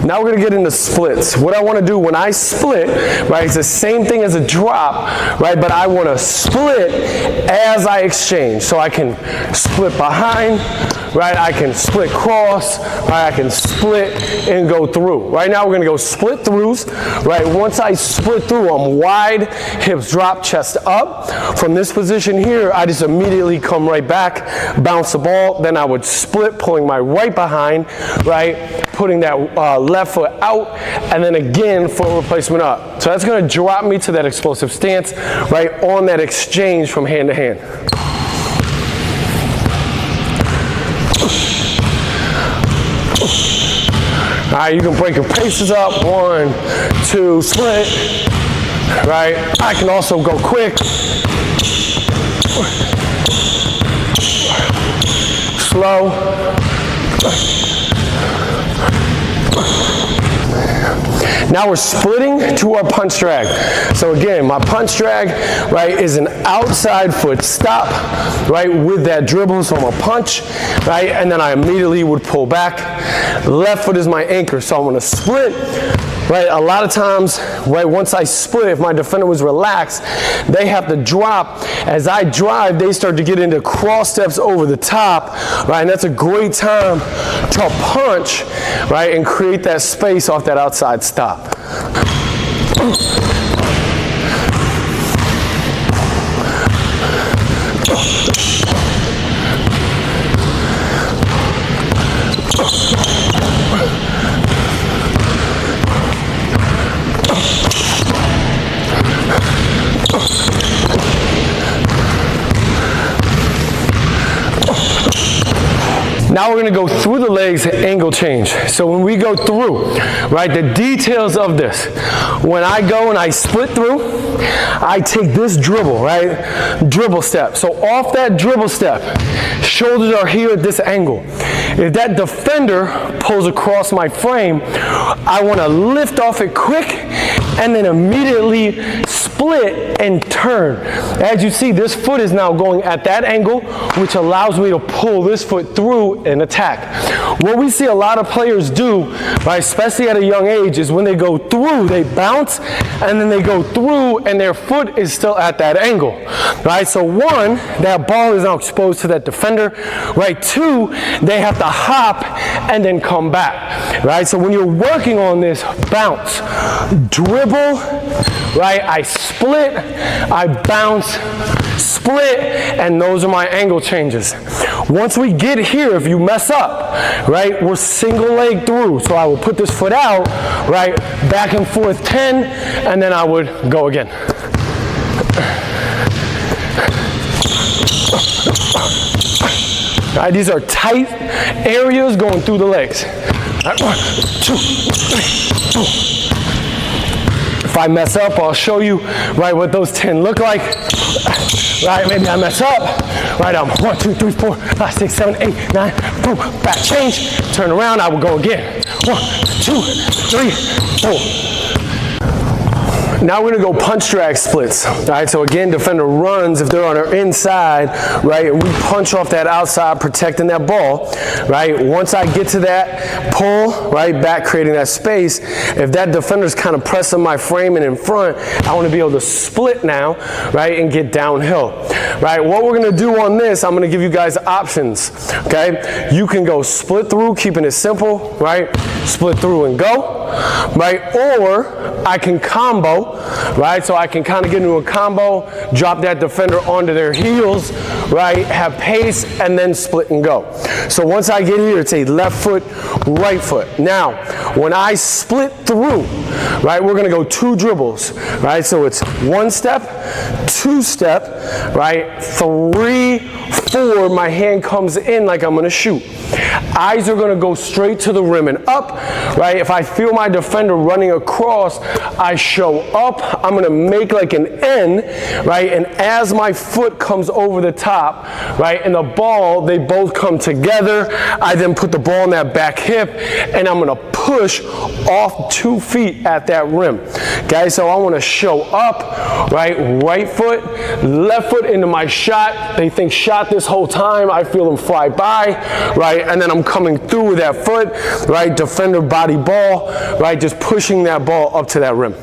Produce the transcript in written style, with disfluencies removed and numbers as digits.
Now we're gonna get into splits. What I wanna do when I split, right, it's the same thing as a drop, right, but I wanna split as I exchange. So I can split behind, right, I can split cross, right, I can split and go through. Right now we're gonna go split throughs, right? Once I split through, I'm wide, hips drop, chest up. From this position here, I just immediately come right back, bounce the ball, then I would split, pulling my right behind, right, putting that left foot out, and then again, foot replacement up. So that's gonna drop me to that explosive stance, right, on that exchange from hand to hand. All right, you can break your paces up. 1, 2, split. Right, I can also go quick. Slow. Now we're splitting to our punch drag. So again, my punch drag, right, is an outside foot stop, right, with that dribble. So I'm a punch, right, and then I immediately would pull back. Left foot is my anchor, so I'm gonna split. Right, a lot of times, right, once I split, if my defender was relaxed, they have to drop. As I drive, they start to get into cross steps over the top, right, and that's a great time to punch, right, and create that space off that outside stop. Now we're gonna go through the legs, angle change. So when we go through, right, the details of this. When I go and I split through, I take this dribble, right, dribble step. So off that dribble step, shoulders are here at this angle. If that defender pulls across my frame, I wanna lift off it quick and then immediately split and turn. As you see, this foot is now going at that angle, which allows me to pull this foot through and attack. What we see a lot of players do, right, especially at a young age, is when they go through, they bounce, and then they go through, and their foot is still at that angle, right? So 1, that ball is now exposed to that defender, right? 2, they have to hop and then come back, right? So when you're working on this bounce, dribble, right, I split, I bounce, split, and those are my angle changes. Once we get here, if you mess up, right, we're single leg through. So I will put this foot out, right, back and forth 10, and then I would go again. All right, these are tight areas going through the legs. All right, 1, 2, 3, 4. If I mess up, I'll show you, right, what those 10 look like. Right, maybe I mess up. Right, I'm 1, 2, 3, 4, 5, 6, 7, 8, 9, boom, back change, turn around, I will go again. 1, 2, 3, 4. Now we're gonna go punch drag splits. All right, so again, defender runs if they're on our inside, right, and we punch off that outside, protecting that ball, right? Once I get to that, pull, right, back, creating that space. If that defender's kind of pressing my frame and in front, I wanna be able to split now, right, and get downhill, right? What we're gonna do on this, I'm gonna give you guys options, okay? You can go split through, keeping it simple, right? Split through and go, right? Or I can combo, right? So I can kind of get into a combo, drop that defender onto their heels, right? Have pace, and then split and go. So once I get here, it's a left foot, right foot. Now, when I split through, right, we're gonna go 2 dribbles, right? So it's 1 step, 2 step, right? 3, 4, my hand comes in like I'm gonna shoot. Eyes are gonna go straight to the rim and up, right? If I feel my defender running across, I show up, I'm gonna make like an N, right? And as my foot comes over the top, right, and the ball, they both come together, I then put the ball on that back hip, and I'm gonna push off 2 feet at that rim. Okay, so I want to show up, right foot, left foot into my shot. They think shot this whole time. I feel them fly by, right? And then I'm coming through with that foot, right? Defender body ball, right? Just pushing that ball up to that rim.